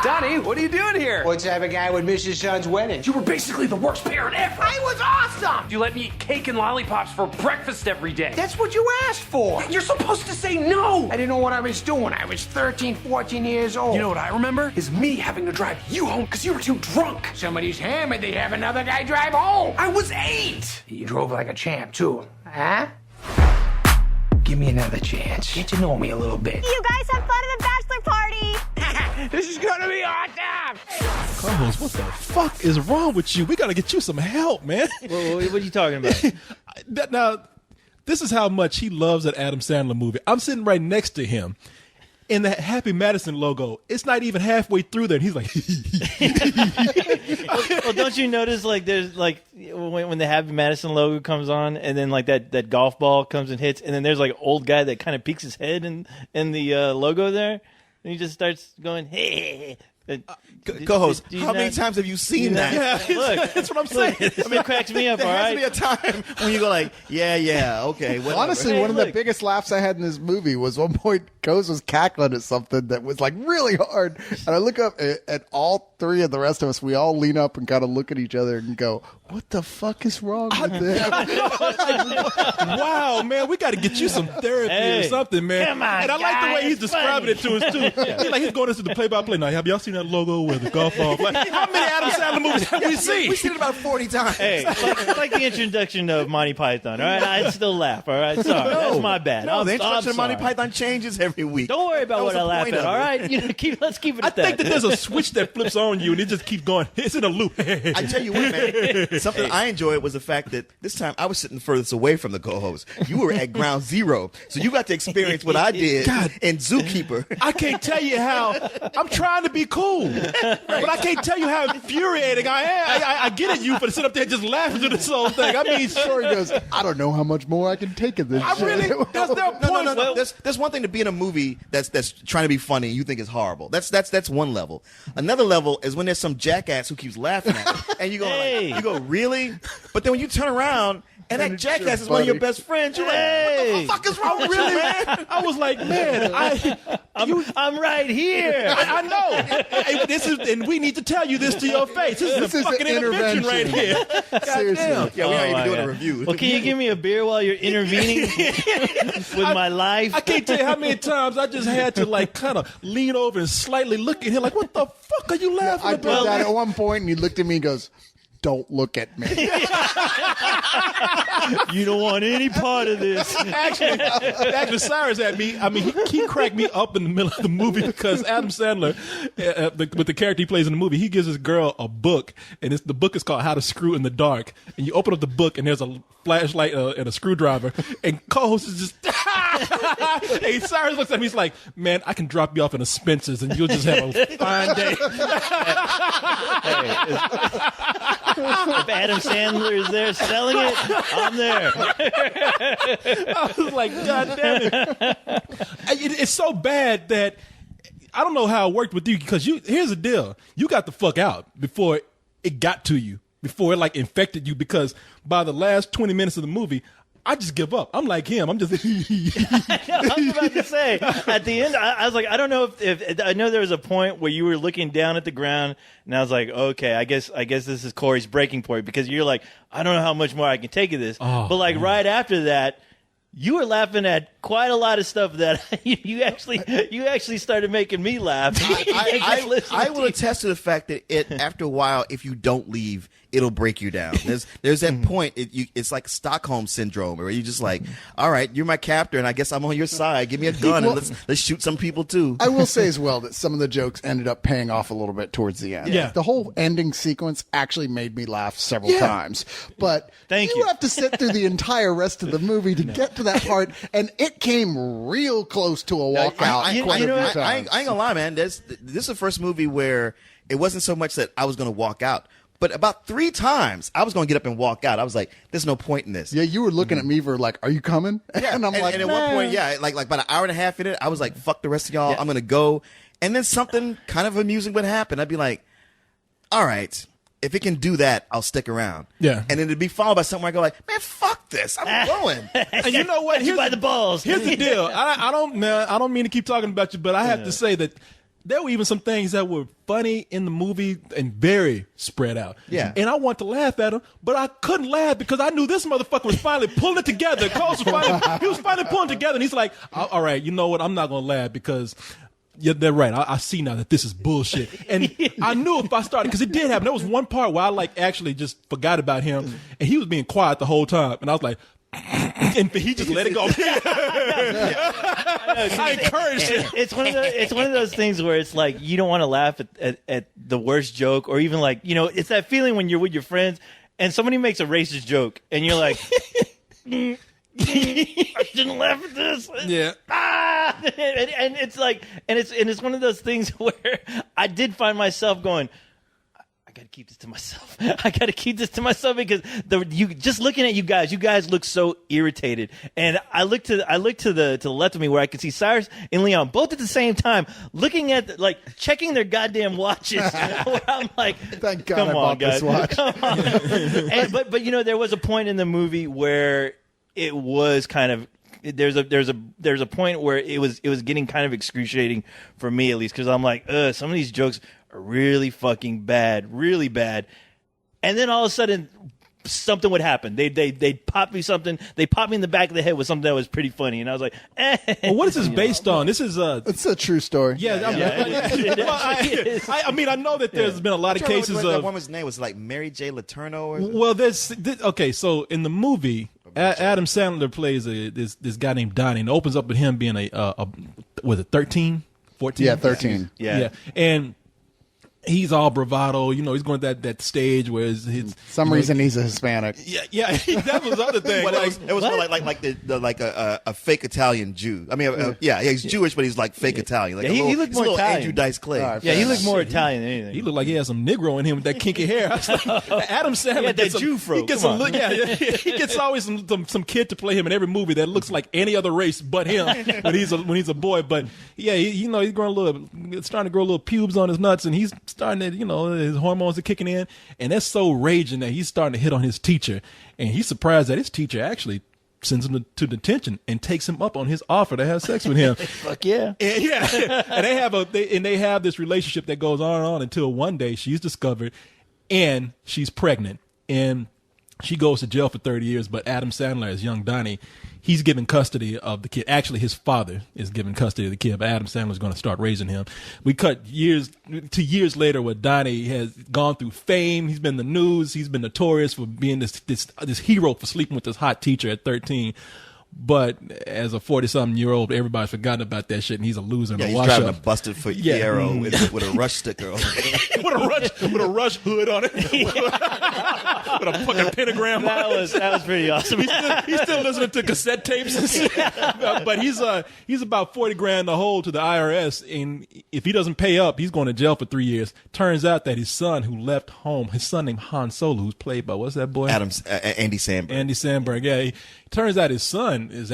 Donnie, what are you doing here? What type of guy would miss his son's wedding? You were basically the worst parent ever. I was awesome! You let me eat cake and lollipops for breakfast every day. That's what you asked for. You're supposed to say no. I didn't know what I was doing. I was 13, 14 years old. You know what I remember? Is me having to drive you home because you were too drunk. Somebody's hammered, they have another guy drive home. I was 8. You drove like a champ, too. Huh? Give me another chance. Get to know me a little bit. You guys have fun at the bachelor party. This is gonna be awesome! Co-host, what the fuck is wrong with you? We gotta get you some help, man. What are you talking about? Now, this is how much he loves that Adam Sandler movie. I'm sitting right next to him. And the Happy Madison logo, it's not even halfway through there. And he's like, well, don't you notice, like, there's, like, when the Happy Madison logo comes on, and then, like, that golf ball comes and hits, and then there's, like, an old guy that kind of peeks his head in the logo there, and he just starts going, hey. Co-host, how many times have you seen that? yeah, Look, that's what I'm saying. I mean, it cracks me up, all There has right? to be a time when you go like, yeah, okay. Whatever. Honestly, Hey, one of look. the biggest laughs I had in this movie was one point Coase was cackling at something that was like really hard. And I look up at all three of the rest of us. We all lean up and kind of look at each other and go, what the fuck is wrong with him? Wow, man, we got to get you some therapy or Hey, something, man. come on, and I like the way guys, he's describing it to us, too. He's going into the play-by-play. Now, have y'all seen that logo with the golf ball? Like, how many Adam Sandler movies have we seen? We've seen it about 40 times. Hey, it's like the introduction of Monty Python, all right? I'd still laugh, all right? Sorry, that's my bad. No, the I'm introduction of Monty sorry. Python changes every week. Don't worry about That was what I the laugh point at, of all it. right? You know, let's keep it I at that. think that there's a switch that flips on you, and it just keeps going. It's in a loop. I tell you what, man. Something I enjoyed was the fact that this time I was sitting furthest away from the co-host. You were at ground zero, so you got to experience what I did in Zookeeper. I can't tell you how I'm trying to be cool, but I can't tell you how infuriating I am. I get at you for to sit up there just laughing through this whole thing. I mean, Sure, he goes, I don't know how much more I can take of this I really. shit. There's no point. No. There's one thing to be in a movie that's trying to be funny and you think is horrible. That's one level. Another level is when there's some jackass who keeps laughing at it, and you go, Hey. you go, really? But then when you turn around and that it's jackass your is one of your buddy. best friends, you're Hey. like, what the fuck is wrong with Really, you, man? I was like, man, I'm right here. I know. Hey, this is, and we need to tell you this to your face. This is This a is fucking an intervention right here. Seriously. Goddamn. Yeah, we're not Oh, even my doing God. a review. Well, can you give me a beer while you're intervening with my life? I can't tell you how many times I just had to like kind of lean over and slightly look at him like, what the fuck are you laughing I did about? that at one point, and he looked at me and goes, don't look at me. You don't want any part of this. Actually, Cyrus had me. I mean, he cracked me up in the middle of the movie because Adam Sandler, with the character he plays in the movie, he gives this girl a book, and the book is called How to Screw in the Dark. And you open up the book, and there's a flashlight and a screwdriver, and co-host is just. Hey, Cyrus looks at me. He's like, "Man, I can drop you off in a Spencer's, and you'll just have a fine day." If Adam Sandler is there selling it, I'm there. I was like, God damn it. It's so bad that I don't know how it worked with you because here's the deal. You got the fuck out before it got to you, before it like infected you, because by the last 20 minutes of the movie, I just give up. I'm like him. I'm just. I was about to say, at the end, I was like, I don't know if I know there was a point where you were looking down at the ground, and I was like, okay, I guess this is Corey's breaking point, because you're like, I don't know how much more I can take of this. Oh, but like right after that, you were laughing at quite a lot of stuff that you actually started making me laugh. I will attest to the fact that after a while, if you don't leave, it'll break you down. There's that point. It's like Stockholm syndrome, where you're just like, all right, you're my captor, and I guess I'm on your side. Give me a gun and let's shoot some people too. I will say as well that some of the jokes ended up paying off a little bit towards the end. Yeah. The whole ending sequence actually made me laugh several times. But Thank you. have to sit through the entire rest of the movie to get to that part, and it came real close to a walkout I quite a few times. ain't gonna lie, man. This is the first movie where it wasn't so much that I was gonna walk out, but about 3 times I was gonna get up and walk out. I was like, "There's no point in this." Yeah, you were looking at me for like, "Are you coming?" Yeah, and I'm like, and at "Nah." one point, yeah, like about an hour and a half in it, I was like, "Fuck the rest of y'all, I'm gonna go." And then something kind of amusing would happen. I'd be like, "All right, if it can do that, I'll stick around. Yeah. And then it'd be followed by something where I go like, man, fuck this. I'm going. And you know what? You by the balls. Here's the deal. I don't mean to keep talking about you, but I have to say that there were even some things that were funny in the movie and very spread out. Yeah. And I want to laugh at them, but I couldn't laugh because I knew this motherfucker was finally pulling it together. Coles was finally pulling it together, and he's like, all right, you know what? I'm not going to laugh because they're right. I see now that this is bullshit. And I knew if I started, because it did happen. There was one part where I like actually just forgot about him, and he was being quiet the whole time. And I was like, and he just let it go. I encouraged him. It's one of those things where it's like you don't want to laugh at the worst joke, or even like, you know, it's that feeling when you're with your friends and somebody makes a racist joke and you're like, I shouldn't laugh at this. Yeah. And it's like, and it's one of those things where I did find myself going, I gotta keep this to myself. I gotta keep this to myself because you just looking at you guys look so irritated. And I look to the left of me where I can see Cyrus and Leon both at the same time looking at like checking their goddamn watches. Where I'm like, Thank God come I on, bought guys, this watch. come on. But you know, there was a point in the movie where it was kind of. There's a point where it was getting kind of excruciating for me, at least, because I'm like, some of these jokes are really fucking bad, really bad. And then all of a sudden, something would happen. They'd pop me something. They pop me in the back of the head with something that was pretty funny, and I was like, Well, what is this based on? This is It's a true story. I mean, I know that there's been a lot of cases that of. woman's name was like Mary J. Letourneau. Or Well, okay. So in the movie, Adam Sandler plays this guy named Donnie, and it opens up with him being was it 13, 14? Yeah, 13. Yeah. And he's all bravado, you know. He's going to that stage where his Some reason he's a Hispanic. yeah. That was the other thing. Well, like, it was more like a fake Italian Jew. I mean, he's Jewish, but he's like fake Italian. Like Yeah, he looked more little Italian. Andrew Dice Clay. All right, yeah, he looked more Italian than anything. he looked like he had some Negro in him with that kinky hair. I was like, Adam Sandler Yeah, that gets Jew fro. He gets Come some, he gets always some kid to play him in every movie that looks like any other race but him when he's a boy. But yeah, he's starting to grow little pubes on his nuts, and he's starting to, his hormones are kicking in, and that's so raging that he's starting to hit on his teacher, and he's surprised that his teacher actually sends him to detention and takes him up on his offer to have sex with him. Fuck yeah. And they have this relationship that goes on and on until one day she's discovered and she's pregnant, and she goes to jail for 30 years. But Adam Sandler, as young Donnie, he's given custody of the kid. Actually, his father is given custody of the kid, but Adam Sandler's going to start raising him. We cut years later where Donnie has gone through fame. He's been in the news. He's been notorious for being this hero for sleeping with this hot teacher at 13. But as a 40-something-year-old, everybody's forgotten about that shit, and he's a loser and Yeah, a he's wash-up. driving a busted Fiero with a Rush sticker on it. with a rush hood on it, with a fucking pentagram. That was pretty awesome. He's still listening to cassette tapes and shit. But he's about $40,000 to hold to the IRS, and if he doesn't pay up, he's going to jail for 3 years. Turns out that his son, who left home, his son named Han Solo, who's played by what's that boy? Andy Samberg. Andy Samberg. Yeah. Turns out his son is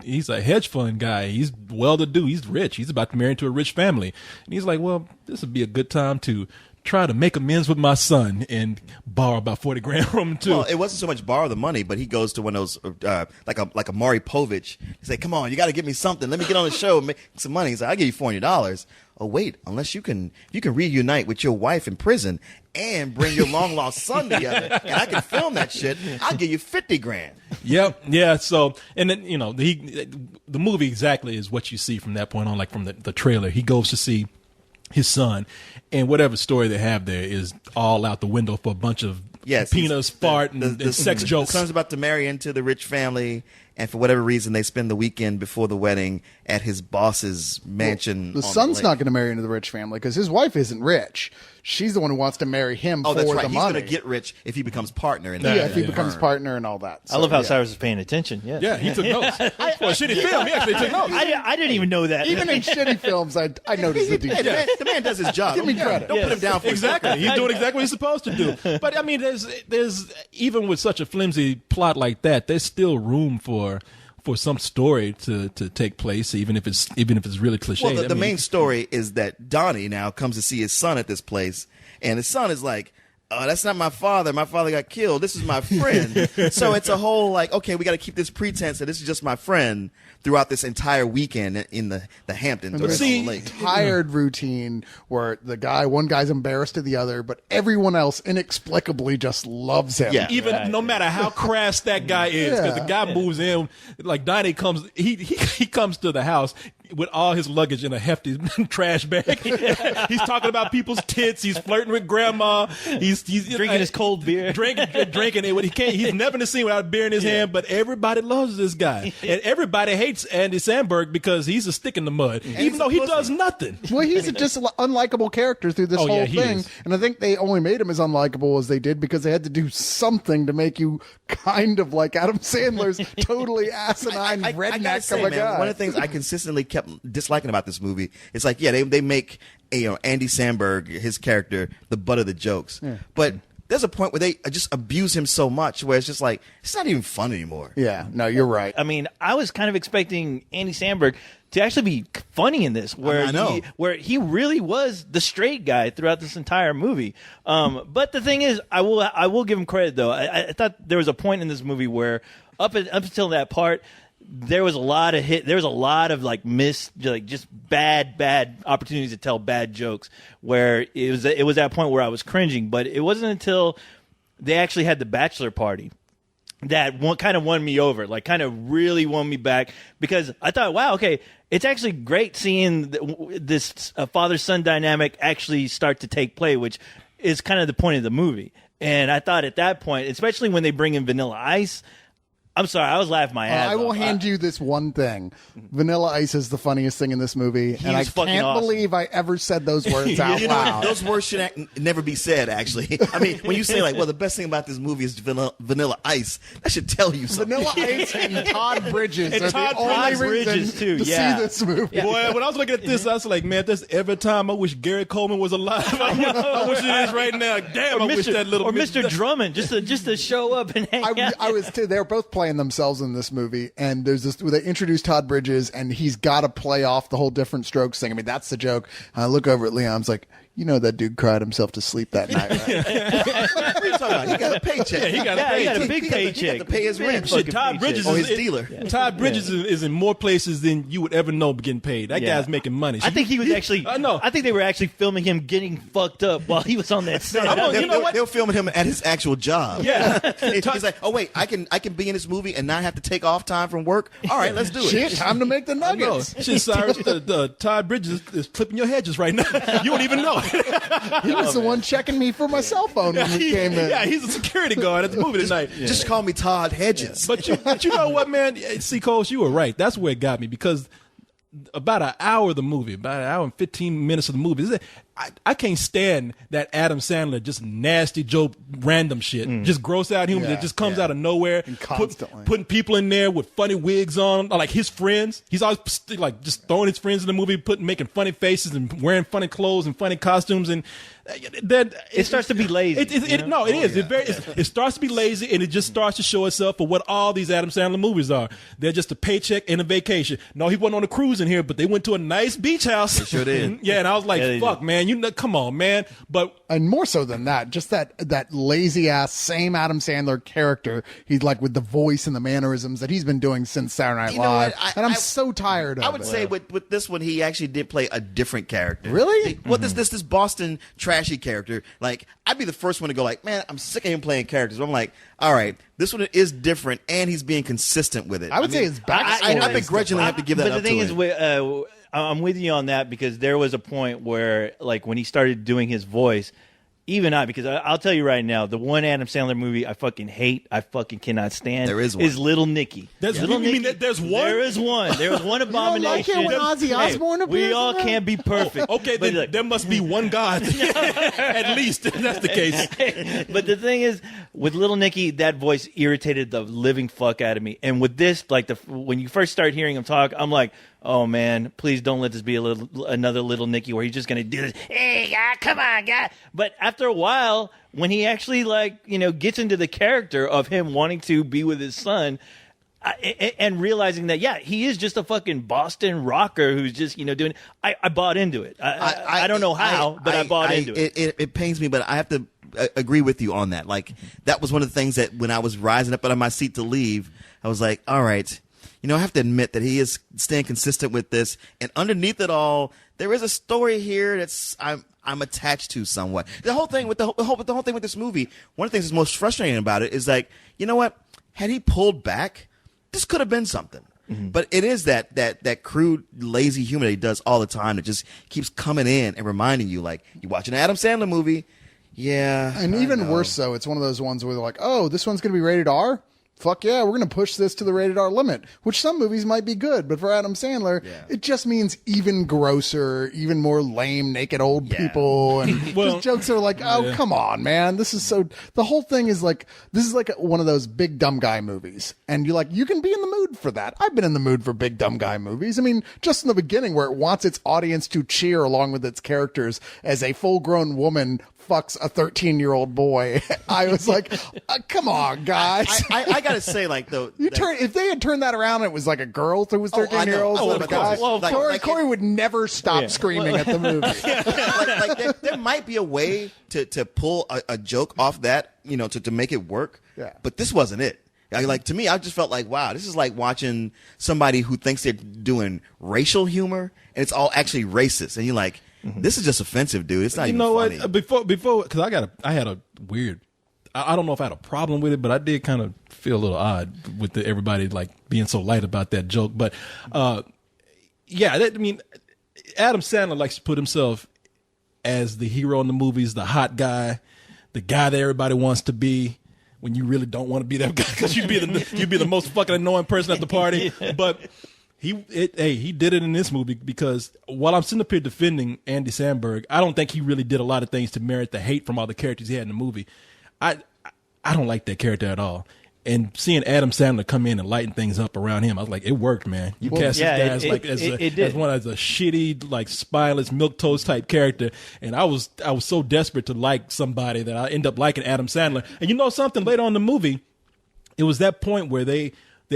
he's a hedge fund guy. He's well-to-do. He's rich. He's about to marry into a rich family. And he's like, well, this would be a good time to try to make amends with my son and borrow about $40,000 from him too. Well, it wasn't so much borrow the money, but he goes to one of those like a Maury Povich. He's like, "Come on, you got to give me something. Let me get on the show and make some money." He's like, "I'll give you $400." Oh wait, unless you can reunite with your wife in prison and bring your long lost son together, and I can film that shit, I'll give you $50,000. Yep. Yeah. So, and then, the movie exactly is what you see from that point on, like from the trailer. He goes to see his son, and whatever story they have there is all out the window for a bunch of penis, fart, and sex jokes. The son's about to marry into the rich family, and for whatever reason, they spend the weekend before the wedding at his boss's mansion. The son's not going to marry into the rich family because his wife isn't rich. She's the one who wants to marry him for that's right. the He's money. going to get rich if he becomes partner in if he becomes partner and all that. I love how Cyrus is paying attention. Yeah. Yeah, he took notes. For a shitty film, he actually took notes. I didn't even know that. Even in shitty films, I noticed the details. the man does his job. Give me credit. Don't put him down for Exactly. He's doing exactly what he's supposed to do. But I mean, there's even with such a flimsy plot like that, there's still room for some story to take place, even if it's really cliche. Well, the main story is that Donnie now comes to see his son at this place, and his son is like, oh, that's not my father. My father got killed. This is my friend. So it's a whole like, okay, we got to keep this pretense that this is just my friend throughout this entire weekend in the Hamptons or See, Lake. tired routine where one guy's embarrassed to the other, but everyone else inexplicably just loves him. Yeah. Even no matter how crass that guy is, because the guy moves in, like Donnie comes, he comes to the house with all his luggage in a hefty trash bag. He's talking about people's tits. He's flirting with grandma. He's Drinking his cold beer. drinking it. He can't. He's never in the scene without a beer in his hand. But everybody loves this guy, and everybody hates Andy Samberg because he's a stick in the mud, even though he does nothing. Well, he's just an unlikable character through this Oh, yeah, whole he thing. is. And I think they only made him as unlikable as they did because they had to do something to make you kind of like Adam Sandler's totally asinine I gotta redneck say, of a man, guy. one of the things I consistently kept disliking about this movie is like, yeah, they make Andy Samberg, his character, the butt of the jokes, but there's a point where they just abuse him so much where it's just like it's not even fun anymore. Yeah, no, you're right. I mean, I was kind of expecting Andy Samberg to actually be funny in this, where I know. he really was the straight guy throughout this entire movie. But the thing is, I will give him credit though. I thought there was a point in this movie where up until that part, there was a lot of like just bad opportunities to tell bad jokes where it was that point where I was cringing. But it wasn't until they actually had the bachelor party that kind of won me over, like kind of really won me back, because I thought, wow, okay, it's actually great seeing this father-son dynamic actually start to take play, which is kind of the point of the movie. And I thought at that point, especially when they bring in Vanilla Ice, I'm sorry, I was laughing my ass I will off. hand you this one thing. Vanilla Ice is the funniest thing in this movie, and I was fucking can't awesome. believe I ever said those words out You know, loud. those words should never be said, actually. I mean, when you say, like, well, the best thing about this movie is Vanilla Ice, that should tell you something. Vanilla Ice and Todd Bridges And are Todd the only Bridges, reason too, to yeah. see this movie. Boy, when I was looking at this, I was like, man, that's every time I wish Gary Coleman was alive. I wish it is right now. Damn, I wish that little Mr. Drummond just to show up and hang out. I was too. They were both playing themselves in this movie, and there's this where they introduce Todd Bridges, and he's got to play off the whole different strokes thing. I mean, that's the joke. And I look over at Leon's like, you know, that dude cried himself to sleep that night, right? What are you talking about? He got a paycheck. Yeah, he got Yeah, a he got a paycheck. big He paycheck. got to pay his rent. Shit, Todd Bridges Or is his dealer. Todd Bridges is in more places than you would ever know getting paid. That Yeah. guy's making money. I think he was actually. I know. I think they were actually filming him getting fucked up while he was on that set. I know, you know what? They'll film him at his actual job. Yeah. He's like, oh wait, I can be in this movie and not have to take off time from work. All right, let's do it. Shit, time to make the No, nuggets. shit, Cyrus, the Todd Bridges is clipping your hedges right now. You don't even know. He was the one checking me for my cell phone when we came in. Yeah, he's a security guard at the movie tonight. Just call me Todd Hedges. But you know what, man? See, Coach, you were right. That's where it got me, because about an hour of the movie, about an hour and 15 minutes of the movie, I can't stand that Adam Sandler just nasty joke, random shit, just gross out humor that just comes out of nowhere, constantly putting people in there with funny wigs on, like his friends. He's always like just throwing his friends in the movie, making funny faces and wearing funny clothes and funny costumes, and then It starts to be lazy. No, it is. It starts to be lazy, and it just starts to show itself for what all these Adam Sandler movies are. They're just a paycheck and a vacation. No, he wasn't on a cruise in here, but they went to a nice beach house. They sure did. Yeah, and I was like, Yeah, they fuck, did. man, come on, man. But And more so than that, just that lazy ass same Adam Sandler character. He's like with the voice and the mannerisms that he's been doing since Saturday Night You know Live, what? and I'm so tired of it. I would say with this one, he actually did play a different character. Really? Well, this Boston trashy character. Like, I'd be the first one to go like, man, I'm sick of him playing characters. But I'm like, all right, this one is different, and he's being consistent with it. I would say his backstory I is begrudgingly have to give that But up the thing to is, him. I'm with you on that, because there was a point where, like, when he started doing his voice, even I, because I'll tell you right now, the one Adam Sandler movie I fucking hate, I fucking cannot stand, There is one. is Little Nicky. There's- Little you mean that there's one? There is one. There is one don't like abomination. it when Ozzy Osbourne we appears all in it? can't be perfect. okay, But then look, there must be one God, at least, if that's the case. but the thing is, with Little Nicky, that voice irritated the living fuck out of me. And with this, like, when you first start hearing him talk, I'm like, oh man, please don't let this be another Little Nicky where he's just gonna do this. Hey, guy, come on, guy. But after a while, when he actually gets into the character of him wanting to be with his son, and realizing that, yeah, he is just a fucking Boston rocker who's just doing. I bought into it. I don't know how, but I bought into it. It pains me, but I have to agree with you on that. Like, that was one of the things that when I was rising up out of my seat to leave, I was like, all right, you know, I have to admit that he is staying consistent with this. And underneath it all, there is a story here that's I'm attached to somewhat. The whole thing with the whole thing with this movie, one of the things that's most frustrating about it is like, you know what? Had he pulled back, this could have been something. Mm-hmm. But it is that crude, lazy humor that he does all the time that just keeps coming in and reminding you, like, you watch an Adam Sandler movie, yeah. And even worse so, it's one of those ones where they're like, oh, this one's going to be rated R? Fuck yeah, we're going to push this to the rated R limit, which some movies might be good, but for Adam Sandler, it just means even grosser, even more lame, naked old people. And just jokes are like, oh, come on, man. This is so, the whole thing is like, this is like one of those big dumb guy movies. And you're like, you can be in the mood for that. I've been in the mood for big dumb guy movies. I mean, just in the beginning where it wants its audience to cheer along with its characters as a full grown woman fucks a 13-year-old boy. I was like, come on, guys. I gotta say, like, though, if they had turned that around and it was like a girl who was 13-year-old, Corey would never stop screaming at the movie. There might be a way to pull a joke off that, you know, to make it work. Yeah. But this wasn't it. Like, to me, I just felt like, wow, this is like watching somebody who thinks they're doing racial humor and it's all actually racist, and you're like, this is just offensive, dude. It's not even funny. What? Before, because I had a weird. I don't know if I had a problem with it, but I did kind of feel a little odd with everybody like being so light about that joke. But yeah, I mean, Adam Sandler likes to put himself as the hero in the movies, the hot guy, the guy that everybody wants to be. When you really don't want to be that guy, because you'd be the most fucking annoying person at the party. But he did it in this movie, because while I'm sitting up here defending Andy Samberg, I don't think he really did a lot of things to merit the hate from all the characters he had in the movie. I don't like that character at all. And seeing Adam Sandler come in and lighten things up around him, I was like, it worked, man. You cast this guy as a shitty, like, spineless milquetoast type character, and I was so desperate to like somebody that I end up liking Adam Sandler. And you know something? Later on in the movie, it was that point where they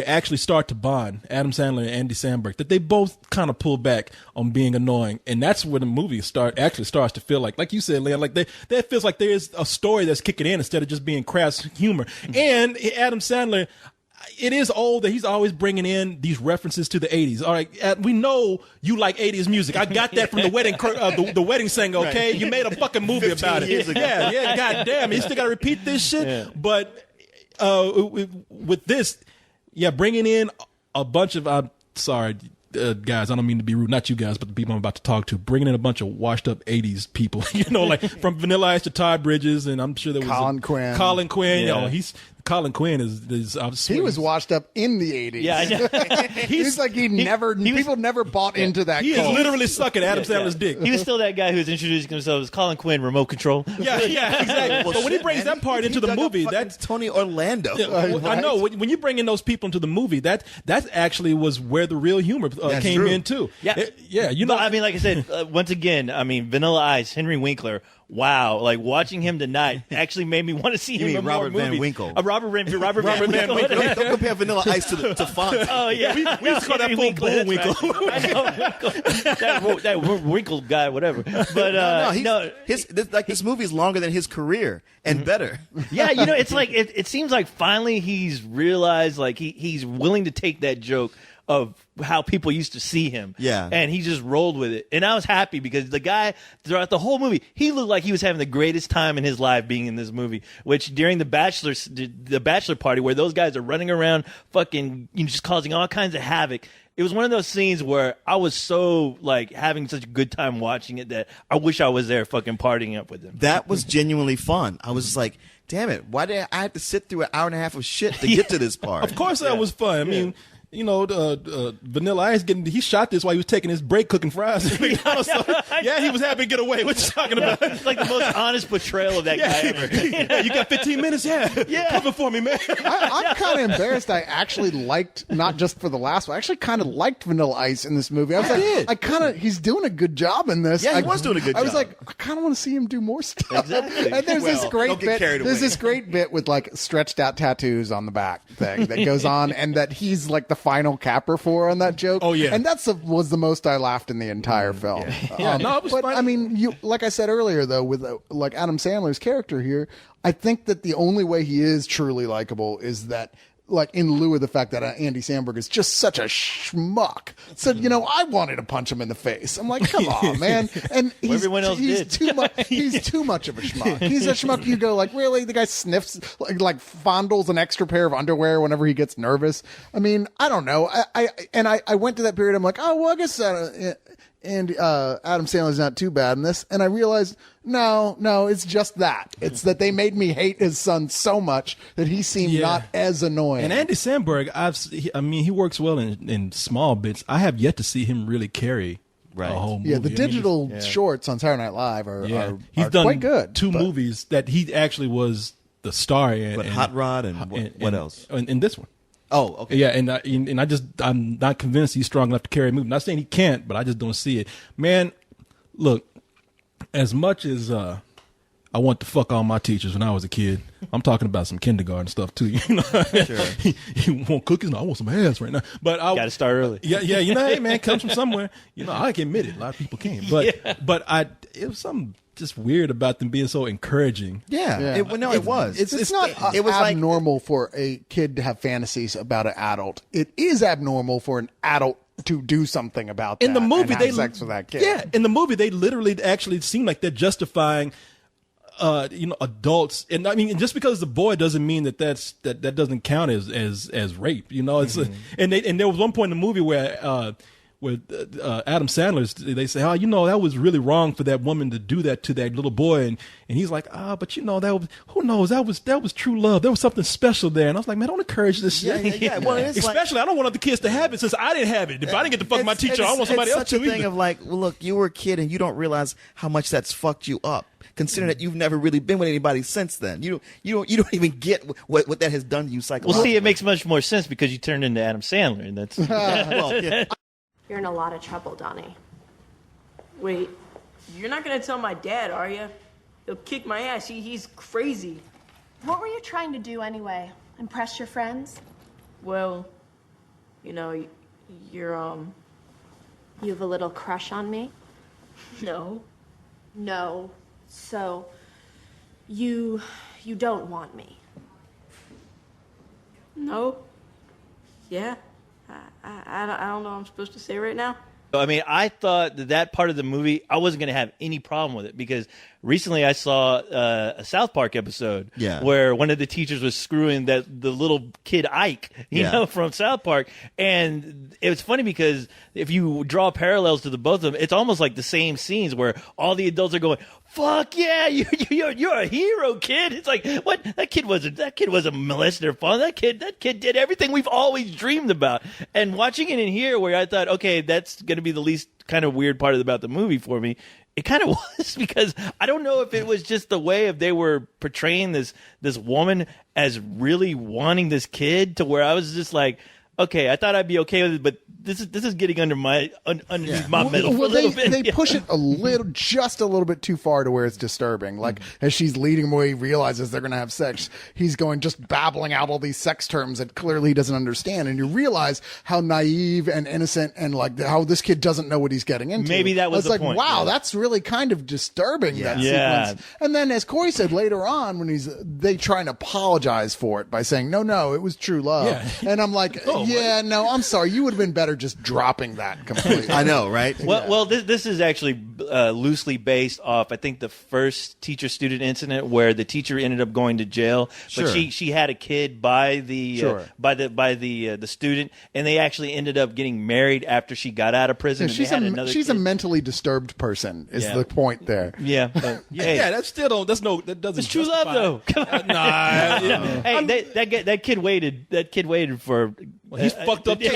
actually start to bond, Adam Sandler and Andy Samberg, that they both kind of pull back on being annoying. And that's when the movie starts to feel like you said, Leon, like that feels like there is a story that's kicking in instead of just being crass humor. And Adam Sandler, it is old that he's always bringing in these references to the 80s. All right, we know you like 80s music. I got that from the wedding singer, okay? You made a fucking movie about it. Yeah, goddamn. You still got to repeat this shit. Yeah. But with this... Yeah, bringing in a bunch of, guys, I don't mean to be rude, not you guys, but the people I'm about to talk to, bringing in a bunch of washed up 80s people, you know, like from Vanilla Ice to Todd Bridges, and I'm sure there was Colin Quinn, yeah. You know, Colin Quinn is he was washed up in the 80s. Yeah, I know. He's like people never bought into that. He is literally sucking Adam Sandler's dick. He was still that guy who's introducing himself as Colin Quinn, remote control. Yeah, exactly. But when he brings that part into the movie, that's Tony Orlando. I know. When you bring in those people into the movie, that actually was where the real humor came in too. Yeah, you know. But, I mean, like I said, once again, I mean, Vanilla Ice, Henry Winkler. Wow, like watching him tonight actually made me want to see him in more Robert movies. Van Winkle. Robert Van Winkle. Don't compare Vanilla Ice to Fonz. Oh yeah, we just call that fool Bullwinkle. Right. I know that Winkle guy, whatever. But this movie is longer than his career and better. Yeah, you know, it's like it seems like finally he's realized, like he's willing to take that joke of how people used to see him. Yeah. And he just rolled with it. And I was happy because the guy, throughout the whole movie, he looked like he was having the greatest time in his life being in this movie, which during the bachelor party where those guys are running around fucking, you know, just causing all kinds of havoc. It was one of those scenes where I was so, like, having such a good time watching it that I wish I was there fucking partying up with him. That was genuinely fun. I was just like, damn it, why did I have to sit through an hour and a half of shit to get to this part? Of course that was fun. I mean... You know, Vanilla Ice he shot this while he was taking his break cooking fries. So, yeah, he was happy to get away. What you talking about? It's like the most honest portrayal of that guy ever. Yeah, you got 15 minutes? Yeah. Cover for me, man. I'm kind of embarrassed. I actually liked, not just for the last one, I actually kind of liked Vanilla Ice in this movie. I was like, he's doing a good job in this. Yeah, he was doing a good job. I was like, I kind of want to see him do more stuff. Exactly. And there's this great bit. There's this great bit with like stretched out tattoos on the back thing that goes on, and that he's like the final capper for on that joke. Oh, yeah. and was the most I laughed in the entire film. Yeah, no, it was but funny. I mean, like I said earlier, though, with like Adam Sandler's character here, I think that the only way he is truly likable is that. Like in lieu of the fact that Andy Samberg is just such a schmuck. So, I wanted to punch him in the face. I'm like, come on, man. And everyone else did. too much. He's too much of a schmuck. He's a schmuck. You go like, really? The guy sniffs, like fondles an extra pair of underwear whenever he gets nervous. I mean, I don't know. I went to that period. I'm like, oh, well, I guess and Adam Sandler's not too bad in this. And I realized, no, it's just that. It's that they made me hate his son so much that he seemed not as annoying. And Andy Samberg, he works well in small bits. I have yet to see him really carry a whole movie. Yeah, the digital shorts on Saturday Night Live are he's done quite good. Two movies that he actually was the star in. But Hot Rod and what else? In this one. Oh, okay. Yeah, I'm not convinced he's strong enough to carry a movie. Not saying he can't, but I just don't see it. Man, look, as much as I want to fuck all my teachers when I was a kid, I'm talking about some kindergarten stuff too. Sure. You want cookies? No, I want some ass right now. But I got to start early. Yeah. Hey man, it comes from somewhere. I can admit it. A lot of people can't. But it was something just weird about them being so encouraging. Yeah. It was. It's not it was abnormal for a kid to have fantasies about an adult. It is abnormal for an adult to do something about that. In the movie, and have sex with that kid. Yeah, in the movie, they literally actually seem like they're justifying, adults. And I mean, just because it's a boy doesn't mean that doesn't count as rape. It's and there was one point in the movie where Adam Sandler, they say, that was really wrong for that woman to do that to that little boy, and he's like, but that was, who knows, that was true love. There was something special there, and I was like, man, don't encourage this shit. Yeah. Well, it's especially I don't want other kids to have it since I didn't have it. If I didn't get to fuck my teacher, I want somebody else to. It's such a thing of like, well, look, you were a kid and you don't realize how much that's fucked you up. Considering that you've never really been with anybody since then, you don't even get what that has done to you psychologically. Well, see, it makes much more sense because you turned into Adam Sandler, and that's well, yeah. You're in a lot of trouble, Donnie. Wait, you're not gonna tell my dad, are you? He'll kick my ass. He's crazy. What were you trying to do anyway? Impress your friends? Well, you're You have a little crush on me? No. No. So, you don't want me? No. Yeah. I don't know what I'm supposed to say right now. I mean, I thought that part of the movie, I wasn't going to have any problem with it because recently I saw a South Park episode where one of the teachers was screwing the little kid Ike, from South Park. And it was funny because if you draw parallels to the both of them, it's almost like the same scenes where all the adults are going, fuck yeah, you're a hero, kid. It's like, what? That kid wasn't molested or fun. That kid did everything we've always dreamed about. And watching it in here where I thought, okay, that's going to be the least kind of weird part about the movie for me. It kind of was because I don't know if it was just the way of they were portraying this woman as really wanting this kid to where I was just like, okay, I thought I'd be okay with it, but this is getting underneath my metal for a little bit. They push it just a little bit too far to where it's disturbing. Like as she's leading him away, he realizes they're going to have sex. He's going just babbling out all these sex terms that clearly he doesn't understand, and you realize how naive and innocent and like how this kid doesn't know what he's getting into. Maybe that was the like, point. wow, that's really kind of disturbing. That sequence. And then, as Corey said later on, when they try and apologize for it by saying, no, it was true love. Yeah. And I'm like, no, I'm sorry, you would have been better just dropping that completely. I know, right? Well, this is actually loosely based off, I think, the first teacher-student incident where the teacher ended up going to jail, but she had a kid by the student, and they actually ended up getting married after she got out of prison. Yeah, she's a mentally disturbed person. Is the point there? Yeah, but, that still don't. That doesn't. It's true love, though. Hey, that kid waited. That kid waited for. Well, he's fucked up. She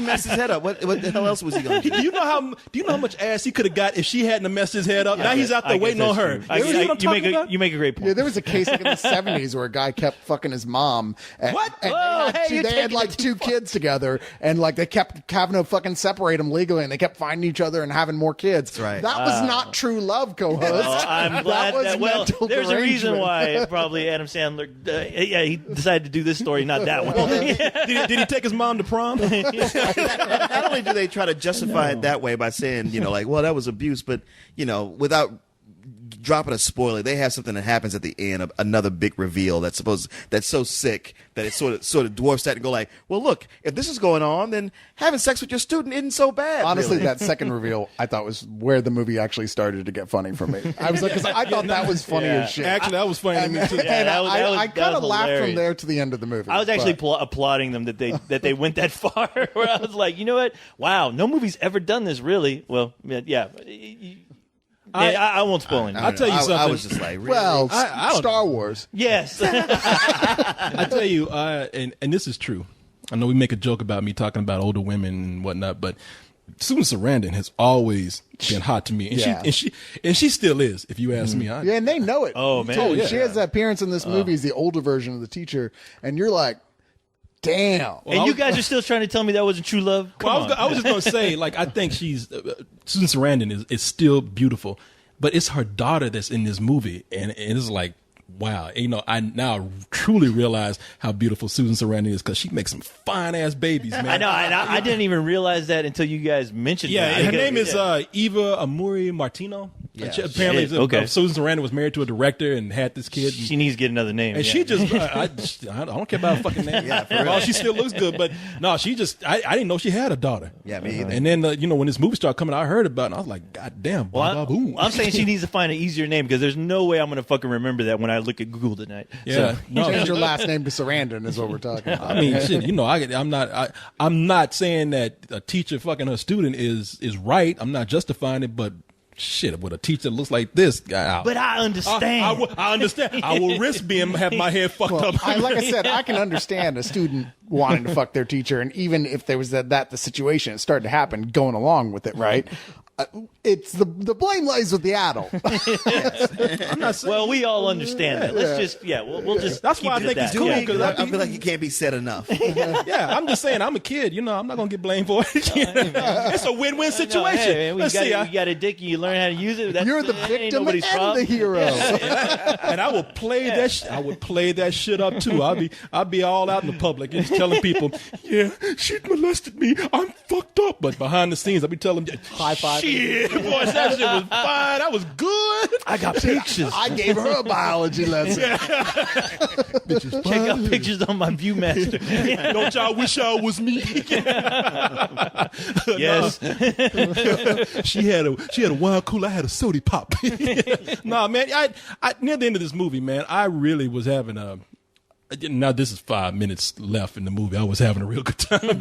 messed his head up. What the hell else was he going to do? Do you know how much ass he could have got if she hadn't messed his head up? Now he's out there waiting on her. You make a great point. Yeah, there was a case like in the 70s where a guy kept fucking his mom. What? And they had like two kids together, and like they kept having to fucking separate them legally, and they kept finding each other and having more kids. That's right. That was not true love, co-host. Well, I'm glad there's a reason why probably Adam Sandler, he decided to do this story, not that one. Did he take his mom to prom? Not only do they try to justify it that way by saying, like, well, that was abuse, but, without dropping a spoiler, they have something that happens at the end, another big reveal that's so sick that it sort of dwarfs that and go like, well, look, if this is going on, then having sex with your student isn't so bad. Honestly, really. that second reveal I thought was where the movie actually started to get funny for me. I was like, because I thought that was funny as shit. Actually, that was funny to me too. And I that kind of was laughed from hilarious. there to the end of the movie. I was actually but- applauding them that they went that far. Where I was like, you know what? Wow, no movie's ever done this. Really? Well, yeah. I won't spoil anything. I'll tell you something. I was just like, really? well, I don't Star Wars. Yes. I tell you, and this is true. I know we make a joke about me talking about older women and whatnot, but Susan Sarandon has always been hot to me, and Yeah. she still is. If you ask me, Yeah, and they know it. Oh, man. Totally. Yeah. She has that appearance in this movie as the older version of the teacher, and you're like, damn. And you guys are still trying to tell me that wasn't true love? Come Well, on. I was just going to say, like, I think she's Susan Sarandon is still beautiful, but it's her daughter that's in this movie, and it's like, wow, I now truly realize how beautiful Susan Sarandon is because she makes some fine ass babies, man. I know. I didn't even realize that until you guys mentioned Yeah, it. her name is Eva Amuri Martino. Yeah. Apparently, Shit, okay. Susan Sarandon was married to a director and had this kid. She needs to get another name. And yeah. she just, I don't care about her fucking name. Yeah, for real. Well, she still looks good, but no, she just, I didn't know she had a daughter. Yeah, me either. And then, when this movie started coming out, I heard about it, and I was like, God damn, Well, Baba I'm saying she needs to find an easier name because there's no way I'm going to fucking remember that when I look at Google tonight. Yeah, So, no, Change your last name to Sarandon is what we're talking about. I mean, shit, I'm not saying that a teacher fucking her student is right. I'm not justifying it, but shit, with a teacher that looks like this, but I understand. I understand. I will risk have my head fucked Well, up. like I said, I can understand a student wanting to fuck their teacher, and even if there was the situation, it started to happen, going along with it, right? It's the blame lies with the adult. I'm not saying. Well, we all understand that. Let's just, we'll just. That's keep why I it think at it's that. cool, Yeah. 'cause I feel like it can't be said enough. Yeah, I'm just saying, I'm a kid. I'm not gonna get blamed for it. It's a win-win situation. Hey, man, Let's see. you got a dick and you learn how to use it. That's, You're the that ain't victim nobody's and problem. the hero. And I will play that. I would play that shit up too. I'll be all out in the public and just telling people, yeah, she molested me. I'm fucked up. But behind the scenes, I'll be telling them, High five. shit, boy, that shit was fine. That was good. I got pictures. I gave her a biology lesson. Check out pictures on my ViewMaster. Don't y'all wish y'all was me? Yes. She had a wine cooler. I had a soda pop. No, man. I near the end of this movie, man, I really was having a. Now this is 5 minutes left in the movie. I was having a real good time.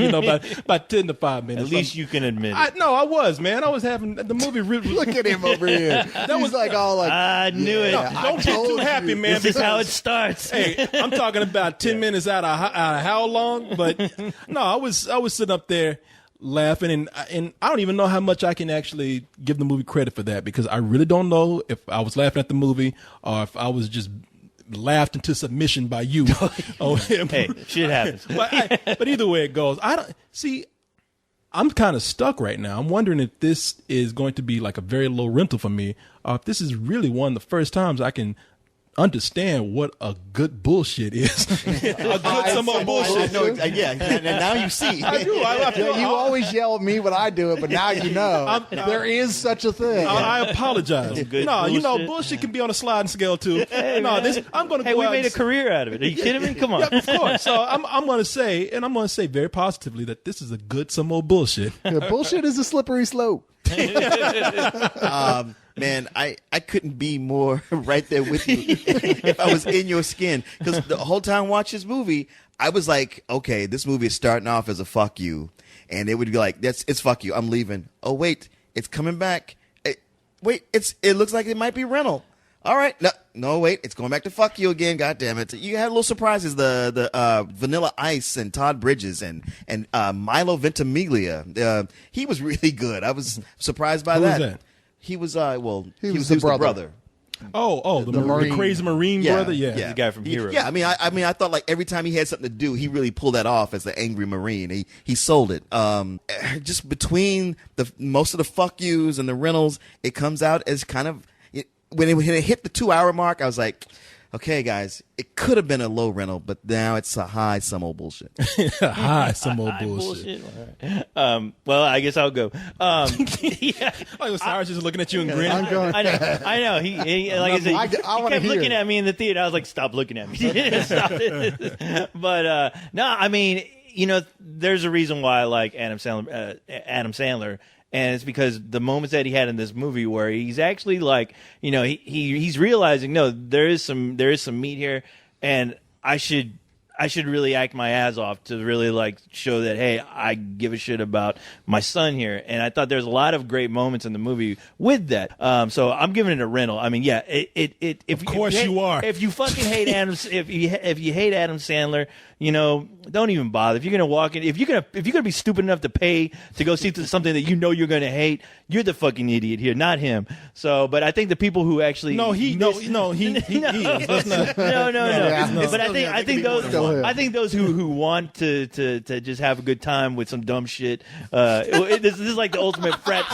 About 10 to 5 minutes. At least you can admit it. I was, man. I was having the movie. Really, Look at him over here. That was like all like. I knew it. don't get too happy, man. This is how it because- starts. Hey, I'm talking about 10 minutes out of how long? But no, I was sitting up there laughing, and I don't even know how much I can actually give the movie credit for that because I really don't know if I was laughing at the movie or if I was just laughed into submission by you. Hey, shit happens. But either way it goes, I don't see. I'm kind of stuck right now. I'm wondering if this is going to be like a very low rental for me, or if this is really one of the first times I can understand what a good bullshit is. A good some more bullshit. No, yeah, and now you see. I do. I feel, You always yell at me when I do it, but now you know there is such a thing. I apologize. good No, bullshit. bullshit can be on a sliding scale too. I'm going to Hey, go we out made a and- career out of it. Are you kidding me? Come on. Yeah, of course. So I'm going to say very positively that this is a good some more bullshit. Yeah, bullshit is a slippery slope. Man, I couldn't be more right there with you if I was in your skin. Because the whole time watching this movie, I was like, okay, this movie is starting off as a fuck you. And it would be like, it's fuck you. I'm leaving. Oh, wait, it's coming back. It looks like it might be rental. All right. No, wait, it's going back to fuck you again. God damn it. You had little surprises. The Vanilla Ice and Todd Bridges and Milo Ventimiglia. He was really good. I was surprised by Who was that. that? He was He was the brother. The Marine. crazy Marine brother. Yeah. The guy from Heroes. Yeah, I mean, I thought like every time he had something to do, he really pulled that off as the angry Marine. He sold it. Just between most of the fuck yous and the rentals, it comes out as kind of when it hit the 2 hour mark. I was like, okay, guys, it could have been a low rental, but now it's a high some old bullshit. Hi, some old bullshit. Well, I guess I'll go. Yeah. Like Cyrus just looking at you and grinning. I'm going. I know. He like I said, I he wanna kept hear. looking at me in the theater. I was like, "Stop looking at me." Stop it. But no, I mean, there's a reason why I like Adam Sandler. And it's because the moments that he had in this movie where he's actually like, he's realizing, no, there is some meat here, and I should really act my ass off to really like show that, hey, I give a shit about my son here. And I thought there's a lot of great moments in the movie with that. So I'm giving it a rental. I mean, yeah, of course you are. If you fucking hate if you hate Adam Sandler, don't even bother. If you're gonna walk in, if you're gonna be stupid enough to pay to go see something that you're gonna hate, you're the fucking idiot here, not him. So, but I think the people who actually he is. Let's not. No. But I think him. those who want to just have a good time with some dumb shit. This is like the ultimate frat.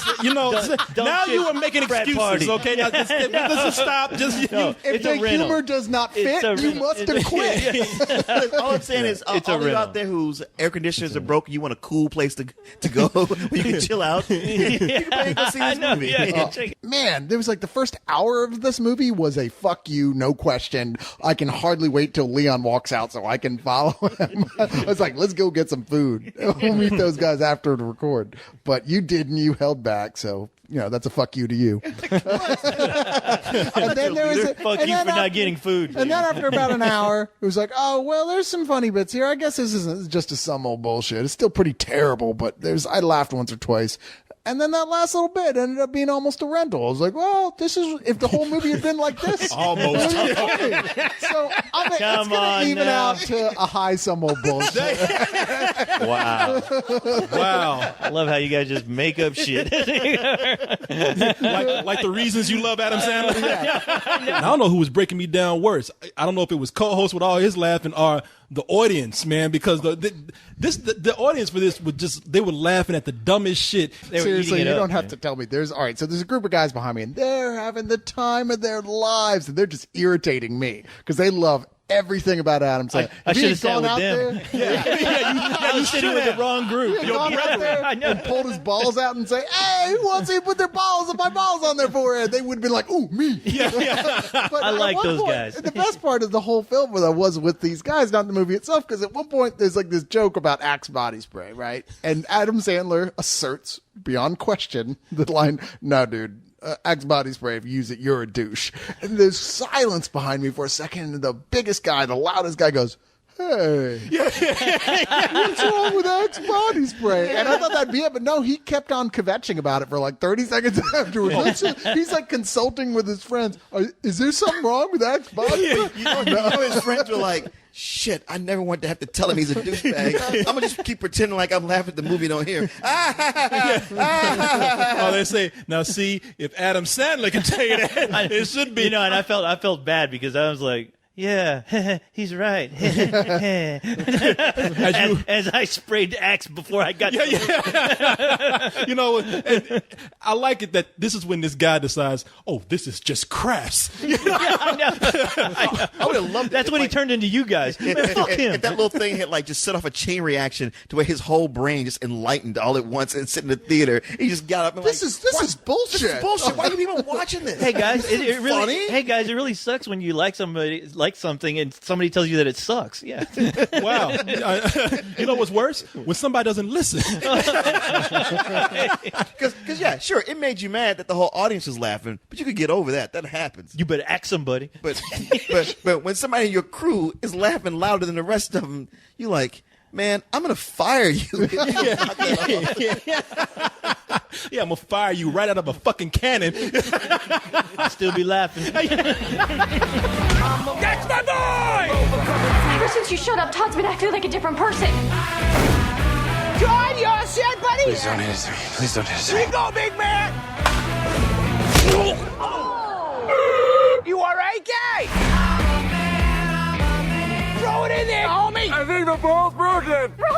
Dumb now shit you are making frat excuses. party. Okay, now let's stop. Just No, If it's the a rental. humor does not It's fit, a you rental. must have quit. All I'm saying is, all It's a of you rental. out there whose air conditioners are broken, you want a cool place to go where you can chill out. You can pay to go see I this know, movie. yeah, check it. Man, there was like the first hour of this movie was a fuck you, no question. I can hardly wait till Leon walks out so I can follow him. I was like, let's go get some food. We'll meet those guys after to record. But you didn't, you held back, so that's a fuck you to you. And then there was Fuck you for not getting food. And then after about an hour, it was like, oh, well, there's some funny bits here. I guess this isn't just some old bullshit. It's still pretty terrible, but I laughed once or twice. And then that last little bit ended up being almost a rental. I was like, well, this is, if the whole movie had been like this. Almost. So it's Come going on to even now. out to a high some old bullshit. Wow. Wow. I love how you guys just make up shit. like the reasons you love Adam Sandler. I don't know who was breaking me down worse. I don't know if it was co-host with all his laughing or the audience, man, because the audience for this they were laughing at the dumbest shit. They were Seriously, eating it you up, don't have man. to tell me. There's a group of guys behind me, and they're having the time of their lives, and they're just irritating me because they love everything about Adam Sandler. I If he should had have sat gone with out them. there, You sitting with the wrong group. He had gone out there I know. and pulled his balls out and say, "Hey, who wants to put their balls and my balls on their forehead?" They would have been like, "Ooh, me." But I at like one those point, guys. The best part of the whole film was with these guys, not the movie itself, because at one point there's like this joke about Axe body spray, right? And Adam Sandler asserts beyond question the line, "No, dude. Axe body spray, if you use it, you're a douche." And there's silence behind me for a second, and the biggest guy, the loudest guy goes, "Hey, what's wrong with Axe body spray?" And I thought that'd be it, but no, he kept on kvetching about it for like 30 seconds afterwards. He's like consulting with his friends. Is there something wrong with Axe body spray? You know his friends were like, shit, I never want to have to tell him he's a douchebag. I'm going to just keep pretending like I'm laughing at the movie, don't hear him. Oh, they say, now see, if Adam Sandler can tell you that, it should be. And I felt bad because I was like, yeah, he's right. as I sprayed Axe before I got to and I like it that this is when this guy decides, oh, this is just crass. I would have loved it. That's if, when he like, turned into you guys. Man, fuck him. If that little thing had like just set off a chain reaction to where his whole brain just enlightened all at once and sit in the theater, he just got up and This is bullshit. This is bullshit. Why are you even watching this? Hey guys, it really. Funny? Hey guys, it really sucks when you like something and somebody tells you that it sucks. Yeah. Wow. You know what's worse? When somebody doesn't listen. Because yeah, sure, it made you mad that the whole audience was laughing, but you could get over that. That happens. You better ask somebody. But when somebody in your crew is laughing louder than the rest of them, you're like, man, I'm gonna fire you. Yeah, I'm gonna fire you right out of a fucking cannon. I'll still be laughing. That's my boy! Ever since you showed up, Todd's been acting like a different person. John, you all set, buddy? Please don't hit us. Please don't hit us. Here you go, big man. You all right, guy? Throw it in there, homie. I think the ball's broken. Bro,